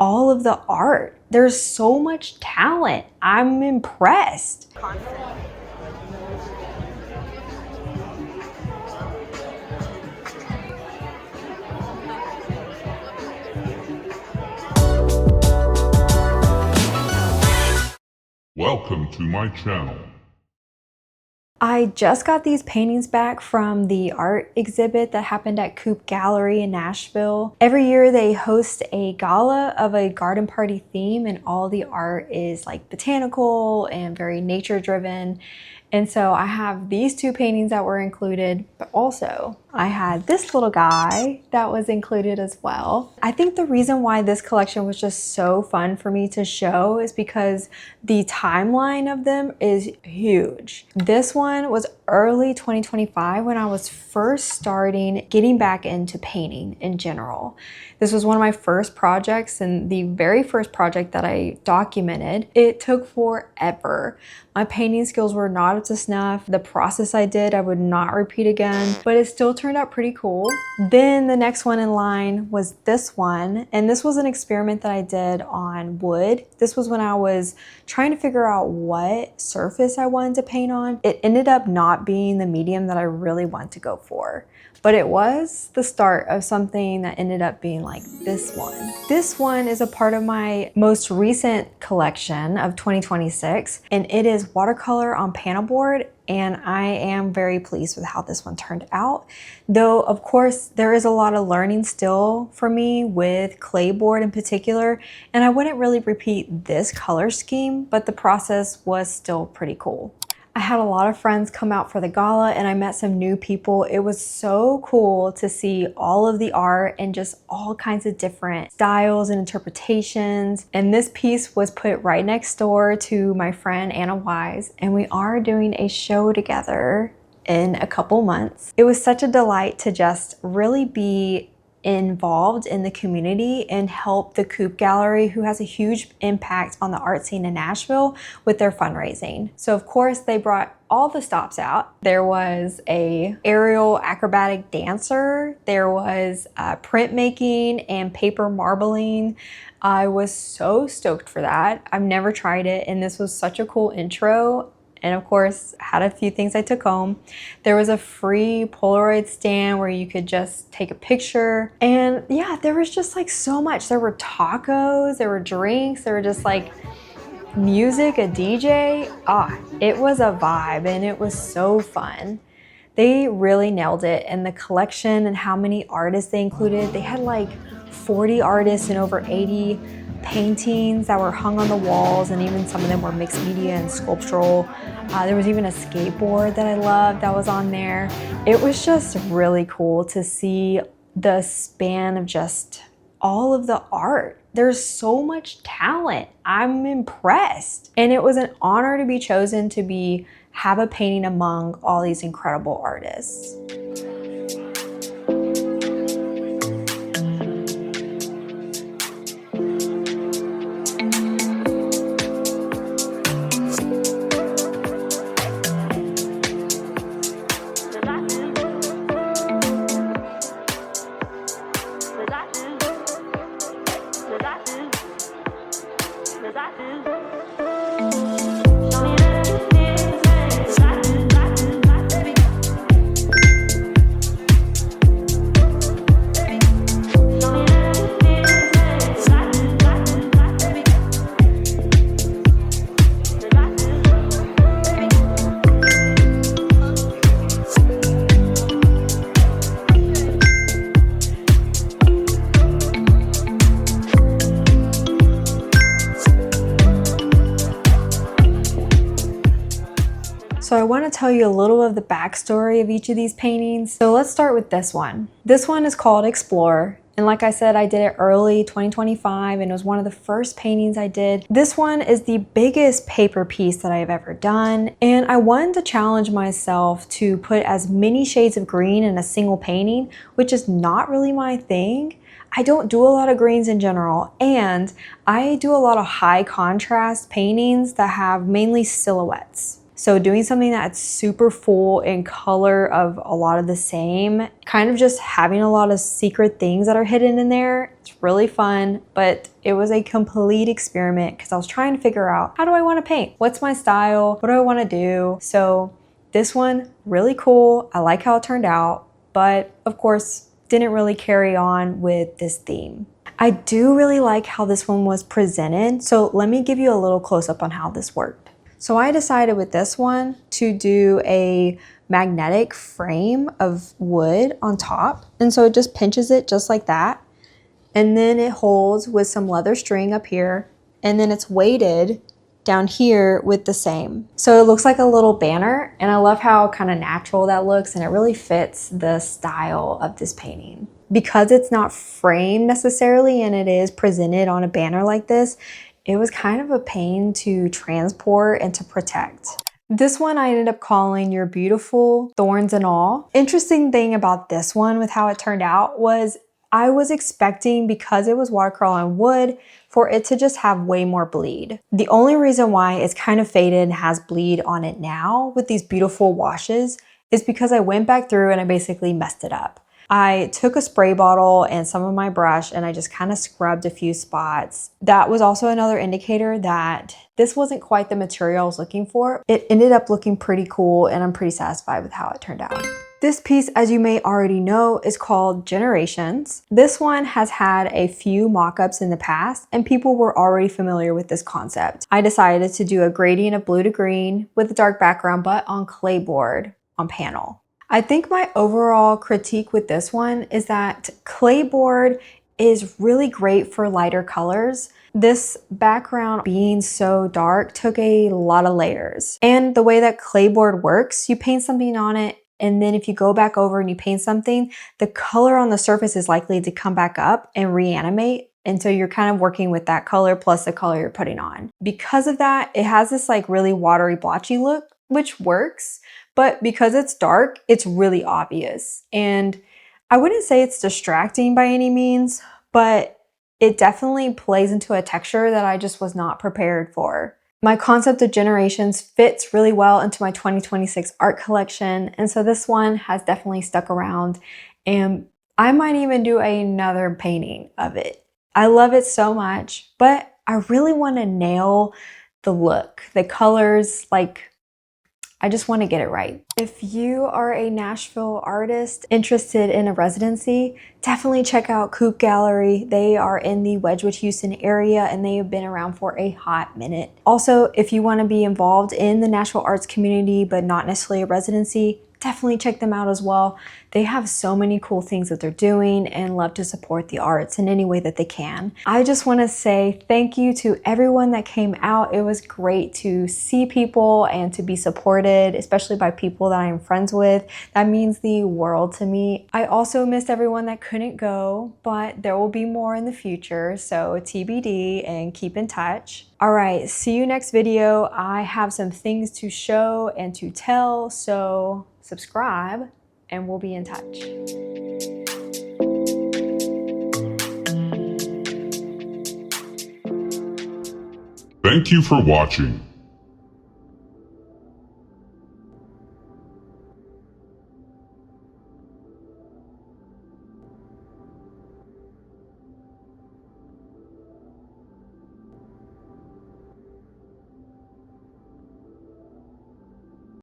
all of the art. There's so much talent. I'm impressed. Welcome to my channel. I just got these paintings back from the art exhibit that happened at Coop Gallery in Nashville. Every year they host a gala of a garden party theme, and all the art is like botanical and very nature driven. And so I have these two paintings that were included, but also I had this little guy that was included as well. I think the reason why this collection was just so fun for me to show is because the timeline of them is huge. This one was early 2025 when I was first starting getting back into painting in general. This was one of my first projects and the very first project that I documented. It took forever. My painting skills were not up to snuff. The process I did, I would not repeat again, but it still turned out pretty cool. Then the next one in line was this one, and this was an experiment that I did on wood. This was when I was trying to figure out what surface I wanted to paint on. It ended up not being the medium that I really wanted to go for, but it was the start of something that ended up being like this one. This one is a part of my most recent collection of 2026, and it is watercolor on panelboard, and I am very pleased with how this one turned out. Though, of course, there is a lot of learning still for me with clayboard in particular, and I wouldn't really repeat this color scheme, but the process was still pretty cool. I had a lot of friends come out for the gala and I met some new people. It was so cool to see all of the art and just all kinds of different styles and interpretations. And this piece was put right next door to my friend Anna Wallace, and we are doing a show together in a couple months. It was such a delight to just really be involved in the community and help the Coop Gallery, who has a huge impact on the art scene in Nashville, with their fundraising. So of course they brought all the stops out. There was a aerial acrobatic dancer, there was printmaking and paper marbling. I was so stoked for that. I've never tried it, and this was such a cool intro. And of course, had a few things I took home. There was a free Polaroid stand where you could just take a picture. And yeah, there was just like so much. There were tacos, there were drinks, there were just like music, a DJ. It was a vibe and it was so fun. They really nailed it. And the collection and how many artists they included, they had like 40 artists and over 80 paintings that were hung on the walls, and even some of them were mixed media and sculptural. There was even a skateboard that I loved that was on there. It was just really cool to see the span of just all of the art. There's so much talent. I'm impressed. And it was an honor to be chosen to have a painting among all these incredible artists. So I want to tell you a little of the backstory of each of these paintings. So let's start with this one. This one is called Explore. And like I said, I did it early 2025 and it was one of the first paintings I did. This one is the biggest paper piece that I've ever done. And I wanted to challenge myself to put as many shades of green in a single painting, which is not really my thing. I don't do a lot of greens in general, and I do a lot of high contrast paintings that have mainly silhouettes. So doing something that's super full in color of a lot of the same, kind of just having a lot of secret things that are hidden in there, it's really fun, but it was a complete experiment because I was trying to figure out, how do I want to paint? What's my style? What do I want to do? So this one, really cool. I like how it turned out, but of course, didn't really carry on with this theme. I do really like how this one was presented, so let me give you a little close-up on how this worked. So I decided with this one to do a magnetic frame of wood on top, and so it just pinches it just like that, and then it holds with some leather string up here, and then it's weighted down here with the same. So it looks like a little banner, and I love how kind of natural that looks, and it really fits the style of this painting. Because it's not framed necessarily and it is presented on a banner like this, it was kind of a pain to transport and to protect. This one I ended up calling Your Beautiful Thorns and All. Interesting thing about this one with how it turned out was I was expecting, because it was watercolor on wood, for it to just have way more bleed. The only reason why it's kind of faded and has bleed on it now with these beautiful washes is because I went back through and I basically messed it up. I took a spray bottle and some of my brush and I just kind of scrubbed a few spots. That was also another indicator that this wasn't quite the material I was looking for. It ended up looking pretty cool and I'm pretty satisfied with how it turned out. This piece, as you may already know, is called Generations. This one has had a few mock-ups in the past and people were already familiar with this concept. I decided to do a gradient of blue to green with a dark background, but on clayboard on panel. I think my overall critique with this one is that clayboard is really great for lighter colors. This background being so dark took a lot of layers. And the way that clayboard works, you paint something on it, and then if you go back over and you paint something, the color on the surface is likely to come back up and reanimate. And so you're kind of working with that color plus the color you're putting on. Because of that, it has this like really watery, blotchy look, which works. But because it's dark, it's really obvious. And I wouldn't say it's distracting by any means, but it definitely plays into a texture that I just was not prepared for. My concept of Generations fits really well into my 2026 art collection, and so this one has definitely stuck around, and I might even do another painting of it. I love it so much, but I really want to nail the look, the colors, like I just want to get it right. If you are a Nashville artist interested in a residency, definitely check out Coop Gallery. They are in the Wedgewood Houston area and they have been around for a hot minute. Also, if you want to be involved in the Nashville arts community but not necessarily a residency, definitely check them out as well. They have so many cool things that they're doing and love to support the arts in any way that they can. I just want to say thank you to everyone that came out. It was great to see people and to be supported, especially by people that I'm friends with. That means the world to me. I also missed everyone that couldn't go, but there will be more in the future, so TBD and keep in touch. All right, see you next video. I have some things to show and to tell, so subscribe and we'll be in touch. Thank you for watching.